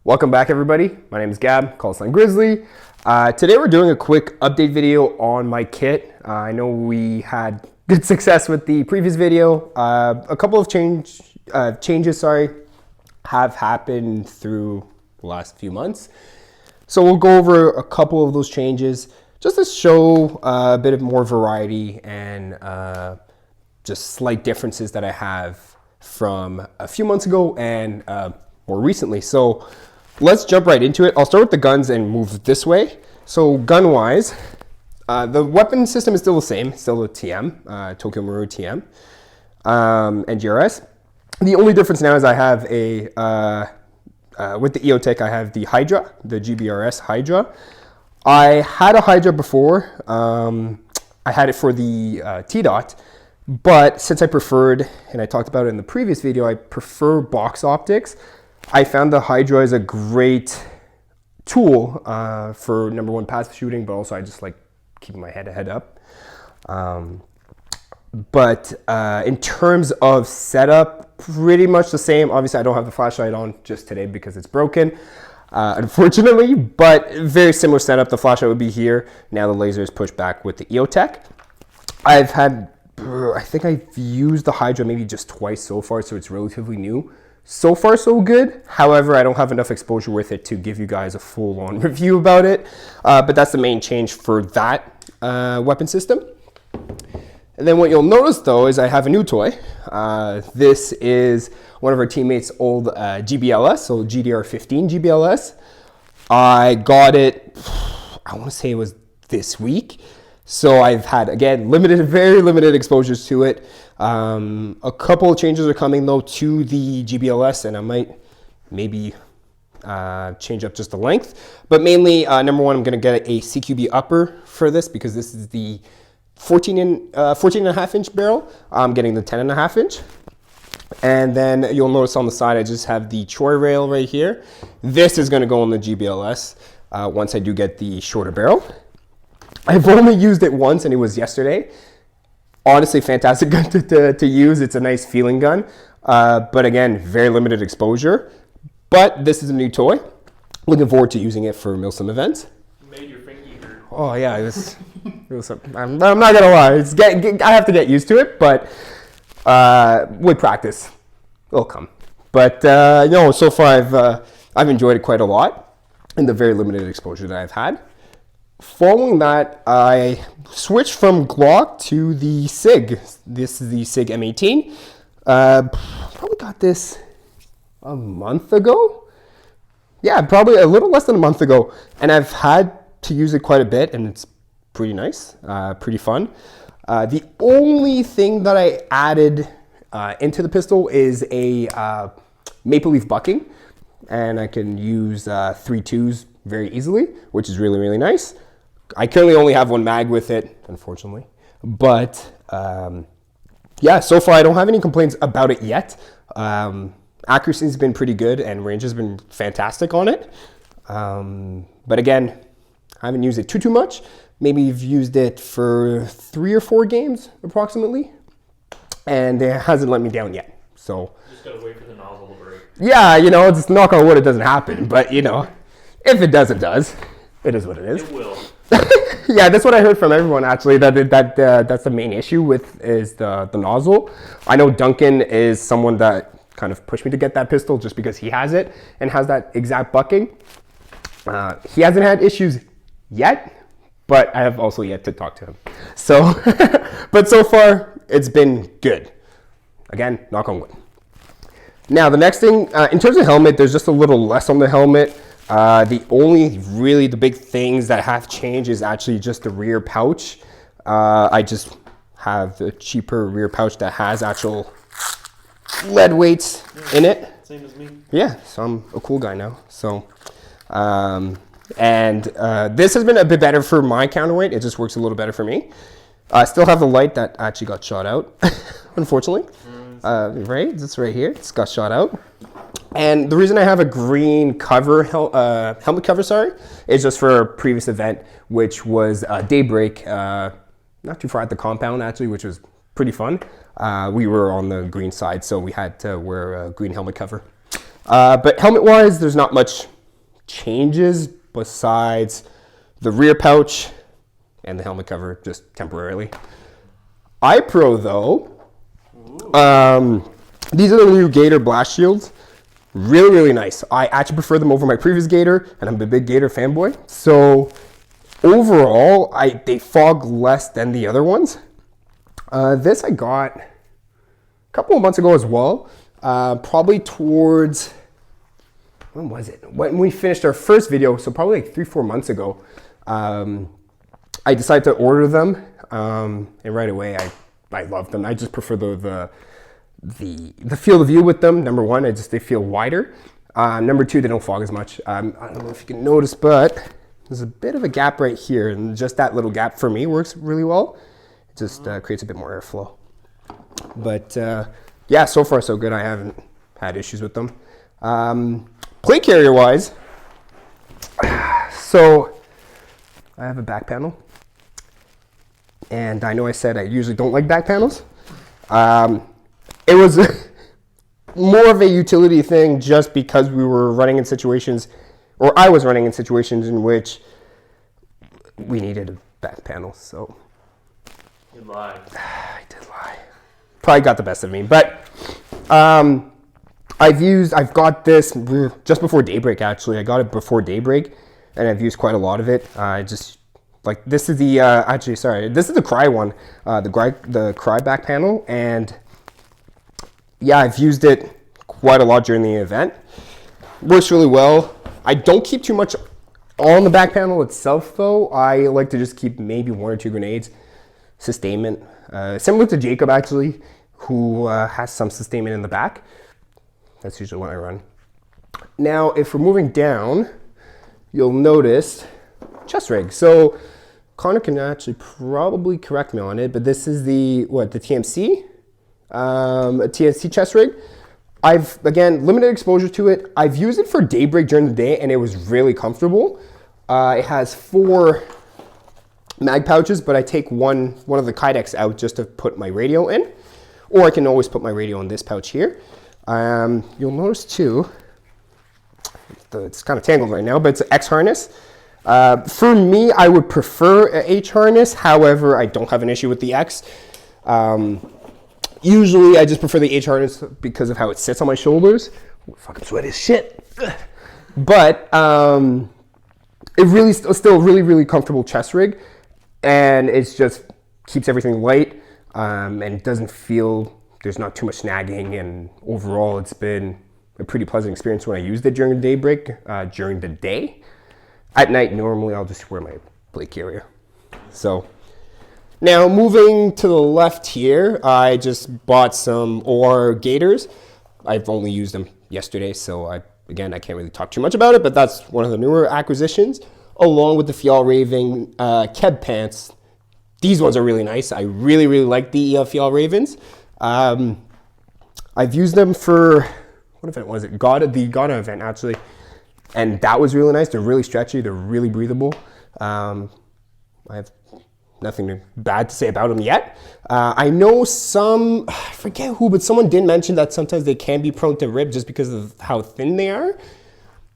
Welcome back, everybody. My name is Gab, call sign Grisly. Today we're doing a quick update video on my kit. I know we had good success with the previous video. A couple of changes have happened through the last few months. So we'll go over a couple of those changes just to show a bit of more variety and just slight differences that I have from a few months ago and more recently. So let's jump right into it. I'll start with the guns and move this way. So gun wise, the weapon system is still the same, still the TM, Tokyo Maru TM and GRS. The only difference now is I have a, with the EOTech, I have the Hydra, the GBRS Hydra. I had a Hydra before. I had it for the T-Dot, but since I preferred, and I talked about it in the previous video, I prefer box optics. I found the Hydra is a great tool for number one passive shooting, but also I just like keeping my head up. But in terms of setup, pretty much the same. Obviously, I don't have the flashlight on just today because it's broken, unfortunately, but very similar setup. The flashlight would be here. Now the laser is pushed back with the EOTech. I think I've used the Hydra maybe just twice so far, so it's relatively new. So far, so good. However, I don't have enough exposure with it to give you guys a full-on review about it. But that's the main change for that weapon system. And then what you'll notice, though, is I have a new toy. This is one of our teammates' old GBLS, so GDR15 GBLS. I got it, I want to say it was this week. So I've had, again, very limited exposures to it. A couple of changes are coming, though, to the GBLS, and I might maybe change up just the length. But mainly, number one, I'm going to get a CQB upper for this because this is the 14.5 inch barrel. I'm getting the 10.5 inch. And then you'll notice on the side, I just have the Troy rail right here. This is going to go on the GBLS once I do get the shorter barrel. I've only used it once, and it was yesterday. Honestly, fantastic gun to use. It's a nice feeling gun. But again, very limited exposure. But this is a new toy. Looking forward to using it for Milsim events. You made your fingy hurt. Oh yeah, I'm not gonna lie. I have to get used to it, but with practice, it'll come. But so far I've enjoyed it quite a lot in the very limited exposure that I've had. Following that, I switched from Glock to the SIG. This is the SIG M18. Probably got this a month ago. Yeah, probably a little less than a month ago. And I've had to use it quite a bit, and it's pretty nice, pretty fun. The only thing that I added into the pistol is a maple leaf bucking. And I can use 3.2s very easily, which is really, really nice. I currently only have one mag with it, unfortunately. But yeah, so far I don't have any complaints about it yet. Accuracy's been pretty good and range has been fantastic on it. But again, I haven't used it too much. Maybe you've used it for 3 or 4 games approximately. And it hasn't let me down yet. So just gotta wait for the nozzle to break. Yeah, just knock on wood, it doesn't happen. But if it does, it does. It is what it is. It will. Yeah, that's what I heard from everyone actually. That's the main issue with is the nozzle. I know Duncan is someone that kind of pushed me to get that pistol just because he has it and has that exact bucking. He hasn't had issues yet, but I have also yet to talk to him. So, but so far it's been good. Again, knock on wood. Now the next thing, in terms of helmet, there's just a little less on the helmet. The big things that have changed is actually just the rear pouch. I just have the cheaper rear pouch that has actual lead weights in it. Same as me. Yeah, so I'm a cool guy now. So, this has been a bit better for my counterweight. It just works a little better for me. I still have the light that actually got shot out, unfortunately. Right, it's right here. It's got shot out. And the reason I have a green cover, helmet cover, is just for a previous event, which was Daybreak, not too far at the compound actually, which was pretty fun. We were on the green side, so we had to wear a green helmet cover. But helmet-wise, there's not much changes besides the rear pouch and the helmet cover, just temporarily. iPro though, these are the new Gator blast shields. Really, really nice. I actually prefer them over my previous Gator, and I'm a big Gator fanboy. So overall, they fog less than the other ones. This I got a couple of months ago as well. Probably towards, when was it? When we finished our first video, so probably like 3-4 months ago. I decided to order them, and right away I love them. I just prefer the field of view with them. Number one, they feel wider. Number two, they don't fog as much. I don't know if you can notice, but there's a bit of a gap right here, and just that little gap for me works really well. It just creates a bit more airflow. But yeah, so far so good. I haven't had issues with them. Plate carrier wise, so I have a back panel, and I know I said I usually don't like back panels. It was more of a utility thing just because we were running in situations, or I was running in situations in which we needed a back panel. So You lied. I did lie. Probably got the best of me, but I've got this just before daybreak. Actually, I got it before daybreak, and I've used quite a lot of it. This is the this is the Cry one, the Cry back panel, and yeah, I've used it quite a lot during the event. Works really well. I don't keep too much on the back panel itself though. I like to just keep maybe 1 or 2 grenades, sustainment. Similar to Jacob actually, who has some sustainment in the back. That's usually what I run. Now, if we're moving down, you'll notice chest rig. So Connor can actually probably correct me on it, but this is the TMC? A TMC chest rig. I've, again, limited exposure to it. I've used it for daybreak during the day, and it was really comfortable. It has 4 mag pouches, but I take one of the Kydex out just to put my radio in, or I can always put my radio in this pouch here. You'll notice too, it's kind of tangled right now, but it's an X harness. For me, I would prefer a H harness. However, I don't have an issue with the X. Usually, I just prefer the H harness because of how it sits on my shoulders. Ooh, fucking sweaty as shit. But it really still really, really comfortable chest rig, and it's just keeps everything light, and doesn't feel there's not too much snagging. And overall, it's been a pretty pleasant experience when I used it during the daybreak, during the day. At night, normally I'll just wear my plate carrier. So now moving to the left here, I just bought some OR Gators. I've only used them yesterday, so I can't really talk too much about it, but that's one of the newer acquisitions, along with the Fjall Raving Keb pants. These ones are really nice. I really, really like the Fjall Ravens. I've used them for, what event was it? The Ghana event, actually. And that was really nice. They're really stretchy. They're really breathable. I have nothing bad to say about them yet. I know I forget who, but someone did mention that sometimes they can be prone to rip just because of how thin they are.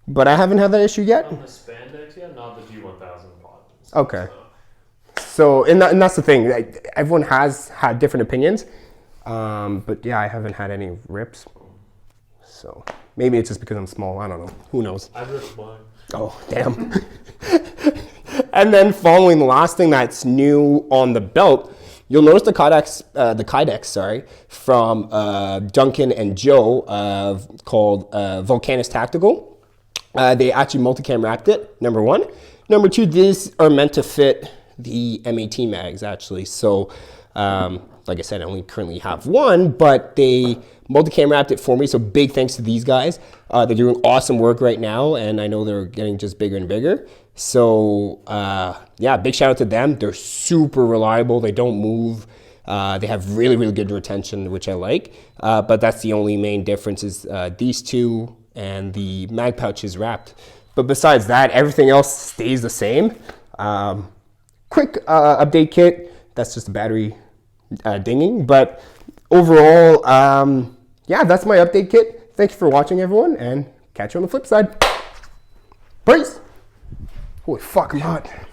But I haven't had that issue yet. On the spandex, yeah, not the G1000 buttons. Okay. So, and that's the thing. Everyone has had different opinions. But yeah, I haven't had any rips. So maybe it's just because I'm small. I don't know. Who knows? I ripped mine. Oh, damn. And then following the last thing that's new on the belt, you'll notice the Kydex, from Duncan and Joe, called Volcanus Tactical. They actually multicam wrapped it, number one. Number two, these are meant to fit the MAT mags, actually. So, like I said, I only currently have one, but they multicam wrapped it for me. So big thanks to these guys. They're doing awesome work right now, and I know they're getting just bigger and bigger. So yeah, big shout out to them. They're super reliable. They don't move. They have really, really good retention, which I like. But that's the only main difference is these two and the mag pouch is wrapped. But besides that, everything else stays the same. Quick update kit. That's just a battery dinging. But overall, yeah, that's my update kit. Thank you for watching, everyone, and catch you on the flip side. Priest! Holy fuck, I'm hot.